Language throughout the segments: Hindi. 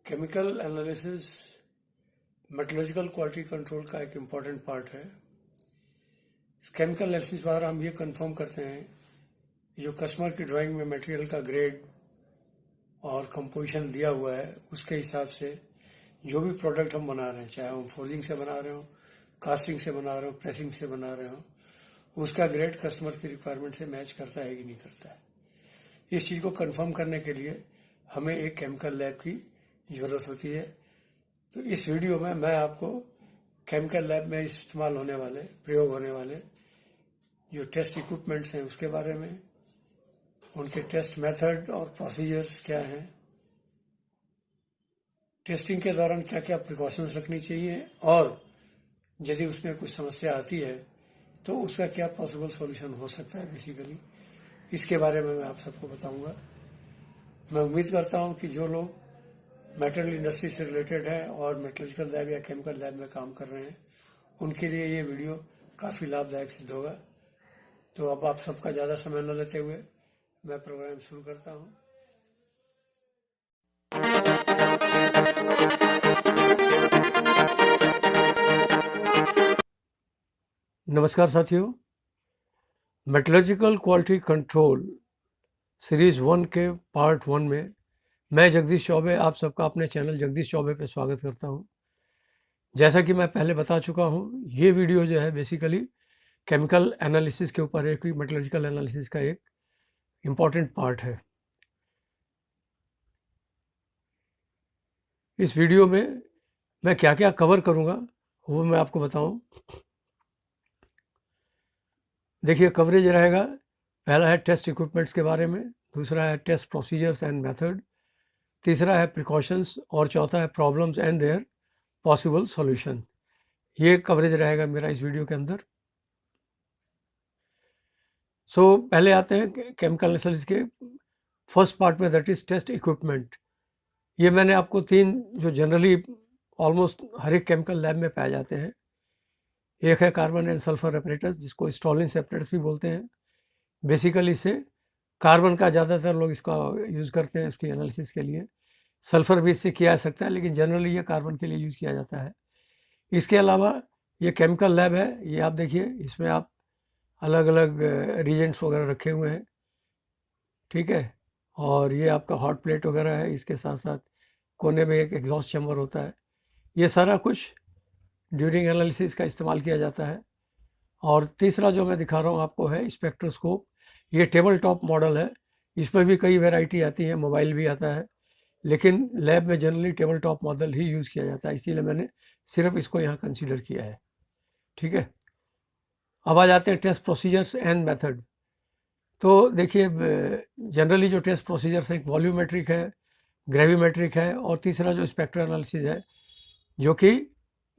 Chemical analysis metallurgical quality control का एक इम्पॉर्टेंट पार्ट है। केमिकल एनालिसिस द्वारा हम ये कंफर्म करते हैं जो कस्टमर की ड्राइंग में मटेरियल का ग्रेड और कंपोजिशन दिया हुआ है उसके हिसाब से जो भी प्रोडक्ट हम बना रहे हैं, चाहे हम फोर्जिंग से बना रहे हो, कास्टिंग से बना रहे हो, प्रेसिंग से बना रहे हो, उसका ग्रेड कस्टमर की रिक्वायरमेंट से मैच करता है कि नहीं करता है। इस चीज को कंफर्म करने के लिए हमें एक केमिकल लैब की जरूरत होती है। तो इस वीडियो में मैं आपको केमिकल लैब में इस्तेमाल होने वाले, प्रयोग होने वाले जो टेस्ट इक्विपमेंट्स हैं उसके बारे में, उनके टेस्ट मेथड और प्रोसीजर्स क्या हैं, टेस्टिंग के दौरान क्या क्या प्रिकॉशंस रखनी चाहिए, और यदि उसमें कुछ समस्या आती है तो उसका क्या पॉसिबल सॉल्यूशन हो सकता है बेसिकली, इसके बारे में मैं आप सबको बताऊंगा। मैं उम्मीद करता हूं कि जो लोग मेटल इंडस्ट्री से रिलेटेड है और मेटलर्जिकल लैब या केमिकल लैब में काम कर रहे हैं उनके लिए ये वीडियो काफ़ी लाभदायक सिद्ध होगा। तो अब आप सबका ज़्यादा समय न लेते हुए मैं प्रोग्राम शुरू करता हूं। नमस्कार साथियों, मेटलर्जिकल क्वालिटी कंट्रोल सीरीज 1 के पार्ट 1 में मैं जगदीश चौबे आप सबका अपने चैनल जगदीश चौबे पे स्वागत करता हूं। जैसा कि मैं पहले बता चुका हूं, ये वीडियो जो है बेसिकली केमिकल एनालिसिस के ऊपर है कि मेटलर्जिकल एनालिसिस का एक इम्पॉर्टेंट पार्ट है। इस वीडियो में मैं क्या क्या कवर करूंगा वो मैं आपको बताऊं। देखिए, कवरेज रहेगा, पहला है टेस्ट इक्विपमेंट्स के बारे में, दूसरा है टेस्ट प्रोसीजर्स एंड मेथड, तीसरा है प्रिकॉशंस और चौथा है problems and their possible solution. ये कवरेज रहेगा मेरा इस वीडियो के अंदर। पहले आते हैं केमिकल एनालिसिस के फर्स्ट पार्ट में, दैट इज टेस्ट इक्विपमेंट। ये मैंने आपको 3 जो जनरली ऑलमोस्ट हर एक केमिकल लैब में पाए जाते हैं। एक है कार्बन एंड सल्फर एपरेटस, जिसको स्टॉलिंस एपरेटस भी बोलते हैं। बेसिकली इससे कार्बन का ज़्यादातर लोग इसका यूज़ करते हैं उसकी एनालिसिस के लिए। सल्फर भी इससे किया जा सकता है, लेकिन जनरली ये कार्बन के लिए यूज़ किया जाता है। इसके अलावा ये केमिकल लैब है, ये आप देखिए, इसमें आप अलग अलग रिएजेंट्स वगैरह रखे हुए हैं, ठीक है। और ये आपका हॉट प्लेट वगैरह है, इसके साथ साथ कोने में एक एग्जॉस्ट चैम्बर होता है। ये सारा कुछ ड्यूरिंग एनालिसिस का इस्तेमाल किया जाता है। और तीसरा जो मैं दिखा रहा हूँ आपको है स्पेक्ट्रोस्कोप। ये टेबल टॉप मॉडल है, इसमें भी कई वैरायटी आती है, मोबाइल भी आता है, लेकिन लैब में जनरली टेबल टॉप मॉडल ही यूज़ किया जाता है, इसीलिए मैंने सिर्फ इसको यहाँ कंसीडर किया है, ठीक है। अब आ जाते हैं टेस्ट प्रोसीजर्स एंड मेथड। तो देखिए, जनरली जो टेस्ट प्रोसीजर्स है, वॉल्यूमेट्रिक है, ग्रेविमेट्रिक है, और तीसरा जो स्पेक्ट्रो एनालिसिस है जो कि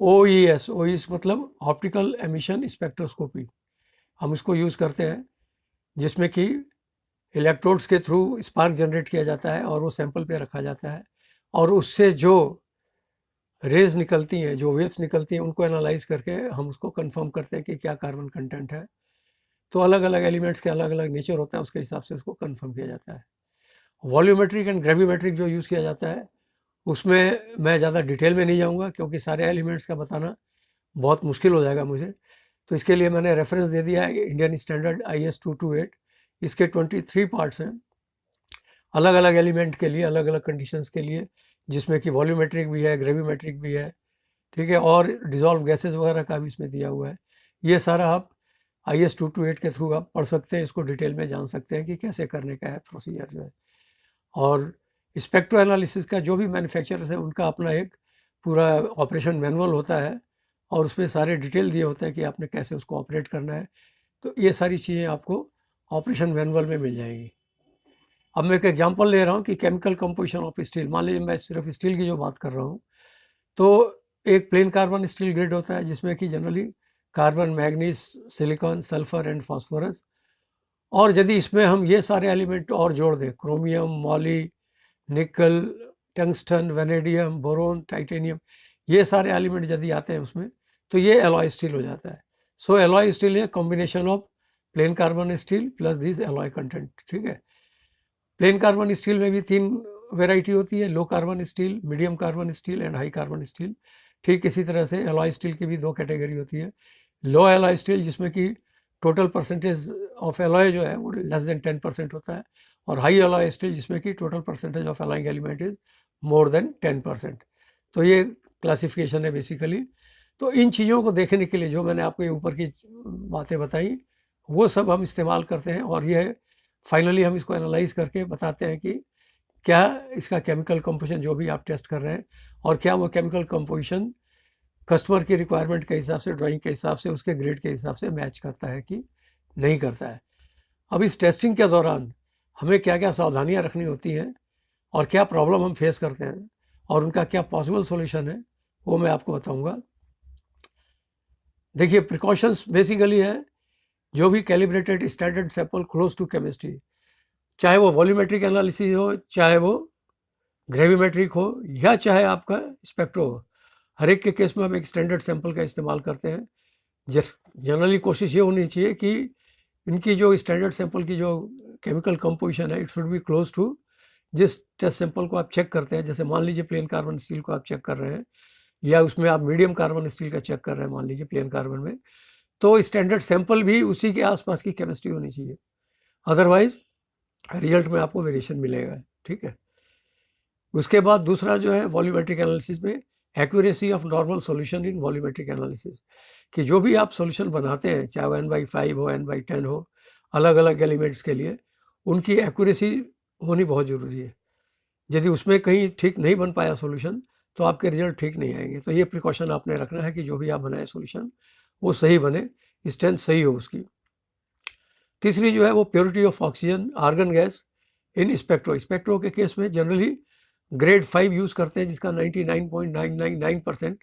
OES मतलब ऑप्टिकल एमिशन स्पेक्ट्रोस्कोपी, हम इसको यूज़ करते हैं, जिसमें कि इलेक्ट्रोड्स के थ्रू स्पार्क जनरेट किया जाता है और वो सैंपल पे रखा जाता है, और उससे जो रेज निकलती हैं, जो वेव्स निकलती हैं, उनको एनालाइज करके हम उसको कंफर्म करते हैं कि क्या कार्बन कंटेंट है। तो अलग अलग एलिमेंट्स के अलग अलग नेचर होता है, उसके हिसाब से उसको कंफर्म किया जाता है। वॉल्यूमेट्रिक एंड ग्रेविमेट्रिक जो यूज़ किया जाता है उसमें मैं ज़्यादा डिटेल में नहीं जाऊँगा, क्योंकि सारे एलिमेंट्स का बताना बहुत मुश्किल हो जाएगा मुझे। तो इसके लिए मैंने रेफरेंस दे दिया है इंडियन स्टैंडर्ड IS 228। इसके 23 पार्ट्स हैं, अलग अलग एलिमेंट के लिए, अलग अलग कंडीशंस के लिए, जिसमें कि वॉल्यूमेट्रिक भी है, ग्रेविमेट्रिक भी है, ठीक है, और डिजॉल्व गैसेज वगैरह का भी इसमें दिया हुआ है। ये सारा आप IS 228 के थ्रू आप पढ़ सकते हैं, इसको डिटेल में जान सकते हैं कि कैसे करने का है प्रोसीजर जो है। और स्पेक्ट्रो एनालिसिस का जो भी मैन्युफैक्चरर्स है उनका अपना एक पूरा ऑपरेशन मैनुअल होता है, और उसमें सारे डिटेल दिए होते हैं कि आपने कैसे उसको ऑपरेट करना है। तो ये सारी चीज़ें आपको ऑपरेशन मैनुअल में मिल जाएंगी। अब मैं एक एग्जांपल ले रहा हूँ कि केमिकल कंपोजिशन ऑफ स्टील, मान लीजिए मैं सिर्फ स्टील की जो बात कर रहा हूँ, तो एक प्लेन कार्बन स्टील ग्रेड होता है, जिसमें कि generally carbon, manganese, silicon, sulphur and phosphorus, और यदि इसमें हम ये सारे एलिमेंट और जोड़ दें, क्रोमियम, मॉली, निकल, टंगस्टन, वेनेडियम, बोरोन, टाइटेनियम, ये सारे एलिमेंट यदि आते हैं उसमें, तो ये एलॉय स्टील हो जाता है। सो एलॉय स्टील है combination of plane carbon steel plus this alloy content, ठीक है। प्लेन कार्बन स्टील में भी 3 वैरायटी होती है, low carbon steel, medium carbon steel and high carbon steel. ठीक इसी तरह से एलॉय स्टील की भी दो कैटेगरी होती है। लो एलॉय स्टील जिसमें कि टोटल परसेंटेज ऑफ एलॉय जो है वो लेस देन 10% होता है, और हाई एलॉय स्टील जिसमें कि total percentage of alloying element is more than 10%। तो ये क्लासिफिकेशन है बेसिकली। तो इन चीज़ों को देखने के लिए जो मैंने आपको ये ऊपर की बातें बताई वो सब हम इस्तेमाल करते हैं, और ये फाइनली हम इसको एनालाइज करके बताते हैं कि क्या इसका केमिकल कंपोजिशन जो भी आप टेस्ट कर रहे हैं, और क्या वो केमिकल कंपोजिशन कस्टमर की रिक्वायरमेंट के हिसाब से, ड्राइंग के हिसाब से, उसके ग्रेड के हिसाब से मैच करता है कि नहीं करता है। अब इस टेस्टिंग के दौरान हमें क्या क्या सावधानियां रखनी होती हैं और क्या प्रॉब्लम हम फेस करते हैं और उनका क्या पॉसिबल सॉल्यूशन है, वो मैं आपको बताऊंगा। देखिए, प्रिकॉशंस बेसिकली है जो भी calibrated standard sample close to chemistry, चाहे वो वॉल्यूमेट्रिक एनालिसिस हो, चाहे वो ग्रेविमेट्रिक हो, या चाहे आपका स्पेक्ट्रो हो, हर एक के केस में हम एक स्टैंडर्ड सैंपल का इस्तेमाल करते हैं। जनरली कोशिश ये होनी चाहिए कि इनकी जो स्टैंडर्ड सैंपल की जो केमिकल कंपोजिशन है it should be close to जिस टेस्ट सैंपल को आप चेक करते हैं। जैसे मान लीजिए प्लेन कार्बन स्टील को आप चेक कर रहे हैं, या उसमें आप मीडियम कार्बन स्टील का चेक कर रहे हैं, मान लीजिए प्लेन कार्बन में, तो स्टैंडर्ड सैंपल भी उसी के आसपास की केमिस्ट्री होनी चाहिए, अदरवाइज रिजल्ट में आपको वेरिएशन मिलेगा। ठीक है। उसके बाद दूसरा जो है वॉल्यूमेट्रिक एनालिसिस में accuracy of normal solution in volumetric analysis, कि जो भी आप सॉल्यूशन बनाते हैं, चाहे वो n/5 हो, n/10 हो, अलग अलग एलिमेंट्स के लिए, उनकी एक्यूरेसी होनी बहुत ज़रूरी है। यदि उसमें कहीं ठीक नहीं बन पाया सॉल्यूशन तो आपके रिजल्ट ठीक नहीं आएंगे। तो ये प्रिकॉशन आपने रखना है कि जो भी आप बनाए सॉल्यूशन वो सही बने, स्ट्रेंथ सही हो उसकी। तीसरी जो है वो purity of oxygen, argon gas in spectro. Spectro के केस में जनरली ग्रेड 5 यूज़ करते हैं, जिसका 99.999%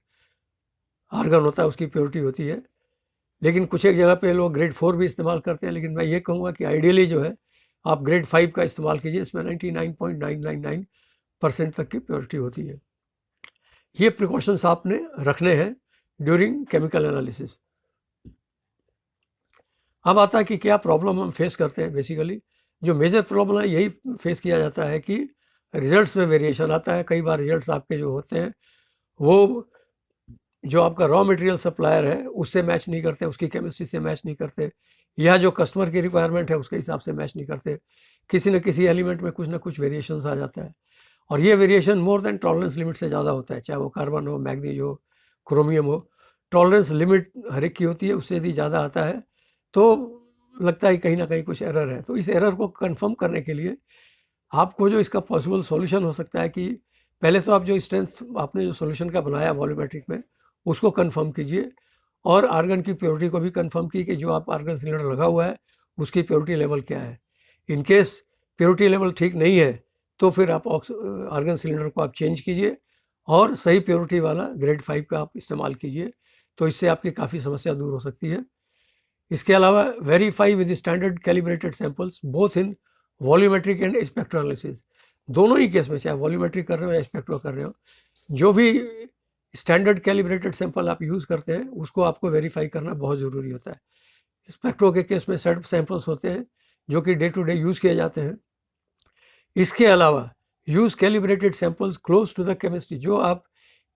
आर्गन होता है, उसकी प्योरिटी होती है। लेकिन कुछ एक जगह पे लोग ग्रेड 4 भी इस्तेमाल करते हैं, लेकिन मैं ये कहूँगा कि आइडियली जो है आप ग्रेड 5 का इस्तेमाल कीजिए, इसमें 99.999% तक की प्योरिटी होती है। ये प्रिकॉशंस आपने रखने हैं ड्यूरिंग केमिकल एनालिसिस। अब आता है कि क्या प्रॉब्लम हम फेस करते हैं। बेसिकली जो मेजर प्रॉब्लम है यही फेस किया जाता है कि रिजल्ट्स में वेरिएशन आता है। कई बार रिजल्ट्स आपके जो होते हैं वो जो आपका रॉ मटेरियल सप्लायर है उससे मैच नहीं करते, उसकी केमिस्ट्री से मैच नहीं करते, या जो कस्टमर की रिक्वायरमेंट है उसके हिसाब से मैच नहीं करते। किसी न किसी एलिमेंट में कुछ ना कुछ वेरिएशंस आ जाता है, और ये variation more than tolerance limit से ज़्यादा होता है, चाहे वो कार्बन हो, मैग्नीज हो, क्रोमियम हो। टॉलरेंस लिमिट हर एक की होती है, उससे यदि ज़्यादा आता है तो लगता है कहीं ना कहीं कुछ एरर है। तो इस एरर को कंफर्म करने के लिए आपको जो इसका पॉसिबल सॉल्यूशन हो सकता है कि पहले तो आप जो स्ट्रेंथ आपने जो सॉल्यूशन का बनाया वॉल्यूमेट्रिक में उसको कंफर्म कीजिए, और आर्गन की प्योरिटी को भी कंफर्म की कि जो आप आर्गन सिलेंडर लगा हुआ है उसकी प्योरिटी लेवल क्या है। इन केस प्योरिटी लेवल ठीक नहीं है तो फिर आप आर्गन सिलेंडर को आप चेंज कीजिए और सही प्योरिटी वाला ग्रेड 5 का आप इस्तेमाल कीजिए, तो इससे आपकी काफ़ी समस्या दूर हो सकती है। इसके अलावा verify with standard calibrated samples both in volumetric and spectro analysis. दोनों ही केस में, चाहे वॉल्यूमेट्रिक कर रहे हो या स्पेक्ट्रो कर रहे हो, जो भी स्टैंडर्ड कैलिब्रेटेड सैंपल आप यूज़ करते हैं उसको आपको वेरीफाई करना बहुत ज़रूरी होता है। स्पेक्ट्रो के केस में सेट सैंपल्स होते हैं जो कि डे टू डे यूज़ किए जाते हैं। इसके अलावा use calibrated samples close to the chemistry. जो आप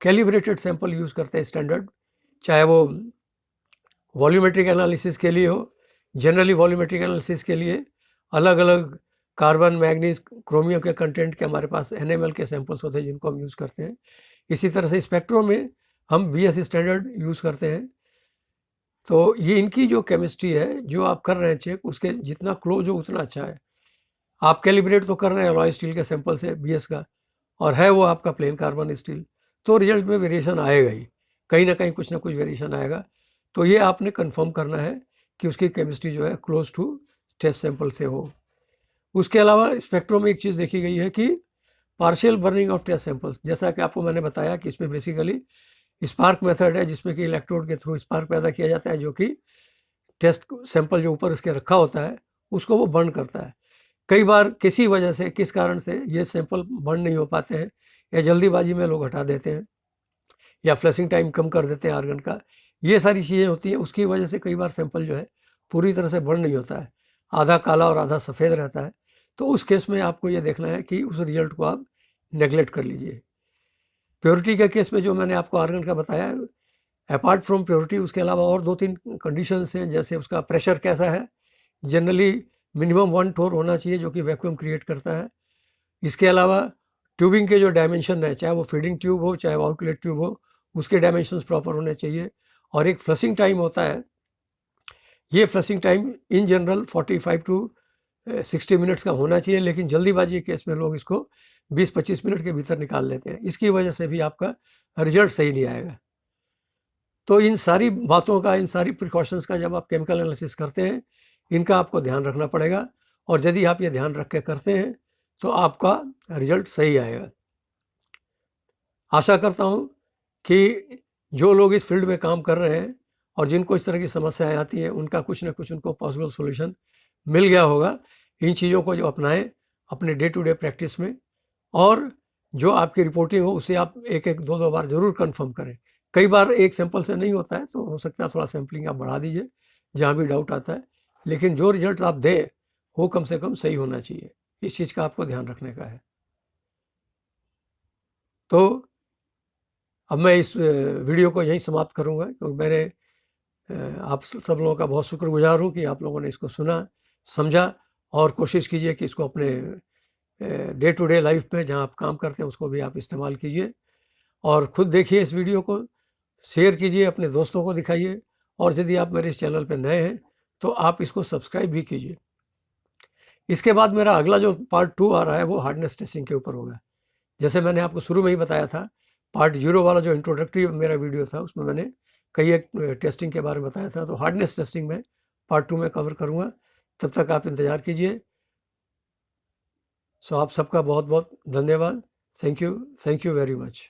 कैलिब्रेटेड सैंपल यूज़ करते हैं स्टैंडर्ड, चाहे वो वॉल्यूमेट्रिक एनालिसिस के लिए हो, जनरली वॉल्यूमेट्रिक एनालिसिस के लिए अलग अलग कार्बन, मैग्नीज, क्रोमियम के कंटेंट के हमारे पास NML के सैंपल्स होते हैं जिनको हम यूज़ करते हैं। इसी तरह से स्पेक्ट्रो में हम BS स्टैंडर्ड यूज़ करते हैं। तो ये इनकी जो केमिस्ट्री है जो आप कर रहे हैं चेक, उसके जितना क्लोज हो उतना अच्छा है। आप कैलिब्रेट तो कर रहे हैं अलॉय स्टील के सैंपल से BS का, और है वो आपका प्लेन कार्बन स्टील, तो रिजल्ट में वेरिएशन आएगा ही, कहीं ना कहीं कुछ ना कुछ वेरिएशन आएगा। तो ये आपने कंफर्म करना है कि उसकी केमिस्ट्री जो है क्लोज टू टेस्ट सैंपल से हो। उसके अलावा स्पेक्ट्रो में एक चीज़ देखी गई है कि partial burning of test samples. जैसा कि आपको मैंने बताया कि इसमें बेसिकली स्पार्क मेथड है, जिसमें कि इलेक्ट्रोड के थ्रू स्पार्क पैदा किया जाता है, जो कि टेस्ट सैंपल जो ऊपर उसके रखा होता है उसको वो बर्न करता है। कई बार किसी वजह से, किस कारण से ये सैंपल बर्न नहीं हो पाते हैं, या जल्दीबाजी में लोग हटा देते हैं, या फ्लैशिंग टाइम कम कर देते हैं आर्गन का, ये सारी चीज़ें होती हैं। उसकी वजह से कई बार सैंपल जो है पूरी तरह से बर्न नहीं होता है, आधा काला और आधा सफ़ेद रहता है। तो उस केस में आपको ये देखना है कि उस रिजल्ट को आप नेगलेक्ट कर लीजिए। प्योरिटी के केस में जो मैंने आपको आर्गन का बताया, अपार्ट फ्रॉम प्योरिटी उसके अलावा और 2-3 कंडीशंस हैं, जैसे उसका प्रेशर कैसा है। जनरली मिनिमम 1 टोर होना चाहिए जो कि वैक्यूम क्रिएट करता है। इसके अलावा ट्यूबिंग के जो डायमेंशन है, चाहे वो फीडिंग ट्यूब हो चाहे वो आउटलेट ट्यूब हो, उसके डायमेंशंस प्रॉपर होने चाहिए। और एक फ्लशिंग टाइम होता है, ये flushing time in general 45 to 60 minutes का होना चाहिए, लेकिन जल्दीबाजी के केस में लोग इसको 20-25 मिनट के भीतर निकाल लेते हैं। इसकी वजह से भी आपका रिजल्ट सही नहीं आएगा। तो इन सारी बातों का, इन सारी प्रिकॉशंस का जब आप केमिकल एनालिसिस करते हैं, इनका आपको ध्यान रखना पड़ेगा। और यदि आप ये ध्यान रख के करते हैं तो आपका रिजल्ट सही आएगा। आशा करता हूँ कि जो लोग इस फील्ड में काम कर रहे हैं और जिनको इस तरह की समस्याएं आती हैं, उनका कुछ ना कुछ उनको पॉसिबल सॉल्यूशन मिल गया होगा। इन चीज़ों को जो अपनाएं अपने डे टू डे प्रैक्टिस में, और जो आपकी रिपोर्टिंग हो उसे आप एक-एक, 2-2 बार ज़रूर कंफर्म करें। कई बार एक सैंपल से नहीं होता है, तो हो सकता है थोड़ा सैंपलिंग आप बढ़ा दीजिए जहाँ भी डाउट आता है, लेकिन जो रिजल्ट आप दें वो कम से कम सही होना चाहिए। इस चीज़ का आपको ध्यान रखने का है। तो अब मैं इस वीडियो को यहीं समाप्त करूँगा, क्योंकि मैंने आप सब लोगों का बहुत शुक्रगुजार हूँ कि आप लोगों ने इसको सुना, समझा, और कोशिश कीजिए कि इसको अपने डे टू डे लाइफ में जहाँ आप काम करते हैं उसको भी आप इस्तेमाल कीजिए। और ख़ुद देखिए इस वीडियो को, शेयर कीजिए, अपने दोस्तों को दिखाइए, और यदि आप मेरे इस चैनल पर नए हैं तो आप इसको सब्सक्राइब भी कीजिए। इसके बाद मेरा अगला जो पार्ट 2 आ रहा है वो हार्डनेस टेस्टिंग के ऊपर होगा। जैसे मैंने आपको शुरू में ही बताया था, पार्ट 0 वाला जो इंट्रोडक्टरी मेरा वीडियो था उसमें मैंने कई एक टेस्टिंग के बारे में बताया था, तो हार्डनेस टेस्टिंग में पार्ट 2 में कवर करूँगा। तब तक आप इंतज़ार कीजिए। सो आप सबका बहुत बहुत धन्यवाद। Thank you very much.